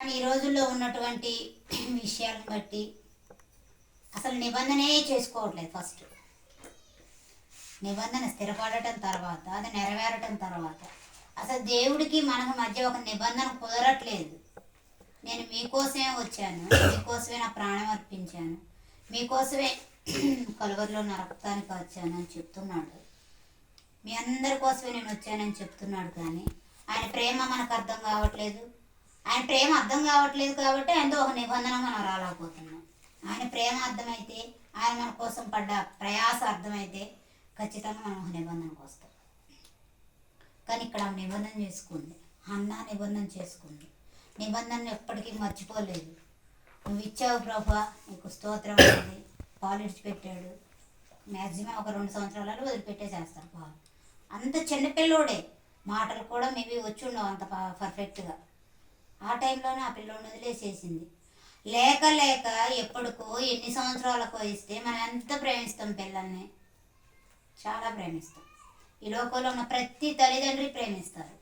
ఈ రోజుల్లో ఉన్నటువంటి విషయాలను బట్టి అసలు నిబంధనే చేసుకోవట్లేదు. ఫస్ట్ నిబంధన స్థిరపడటం తర్వాత అది నెరవేరటం తర్వాత అసలు దేవుడికి మనకు మధ్య ఒక నిబంధన కుదరట్లేదు. నేను మీకోసమే వచ్చాను, మీకోసమే నా ప్రాణం అర్పించాను, మీకోసమే కలువరిలో నా రక్తానికి వచ్చాను అని చెప్తున్నాడు. మీ అందరి కోసమే నేను వచ్చానని చెప్తున్నాడు. కానీ ఆయన ప్రేమ మనకు అర్థం కావట్లేదు. ఆయన ప్రేమ అర్థం కావట్లేదు కాబట్టి ఆయనతో ఒక నిబంధన మనం రాలేకపోతున్నాం. ఆయన ప్రేమ అర్థమైతే, ఆయన మన కోసం పడ్డ ప్రయాస అర్థమైతే ఖచ్చితంగా మనం ఒక నిబంధనకు వస్తాం. కానీ ఇక్కడ నిబంధన చేసుకుంది, అన్న నిబంధన చేసుకుంది. నిబంధనను ఎప్పటికీ మర్చిపోలేదు. నువ్వు ఇచ్చావు ప్రభా, నీకు స్తోత్రం అనేది. పాలు ఇడిచిపెట్టాడు. మ్యాక్సిమం ఒక 2 సంవత్సరాలలో వదిలిపెట్టేసేస్తారు పాలు. అంత చిన్నపిల్లోడే, మాటలు కూడా మేబీ వచ్చి ఉండవు అంత పర్ఫెక్ట్గా. ఆ టైంలోనే ఆ పిల్లోడిని వదిలేసేసింది. లేక లేక ఎప్పటికో ఎన్ని సంవత్సరాలకో ఇస్తే మనం ఎంత ప్రేమిస్తాం పిల్లల్ని, చాలా ప్రేమిస్తాం. ఈ లోకంలో ఉన్న ప్రతి తల్లిదండ్రి ప్రేమిస్తారు.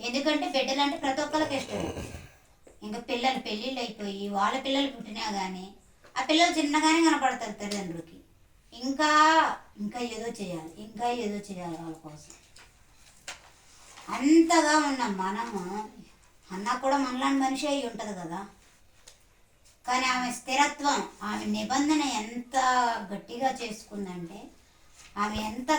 ఎందుకంటే బిడ్డలంటే ప్రతి ఒక్కరికి ఇష్టం. ఇంకా పిల్లలు పెళ్ళిళ్ళు అయిపోయి వాళ్ళ పిల్లలు పుట్టినా కానీ ఆ పిల్లలు చిన్నగానే కనపడతారు తల్లిదండ్రులకి. ఇంకా ఇంకా ఏదో చేయాలి, ఇంకా ఏదో చేయాలి వాళ్ళ కోసం. అంతగా ఉన్న మనము, అన్న కూడా మనలాంటి మనిషి అయి ఉంటుంది కదా. కానీ ఆమె స్థిరత్వం, ఆమె నిబంధన ఎంత గట్టిగా చేసుకుందంటే, ఆమె ఎంత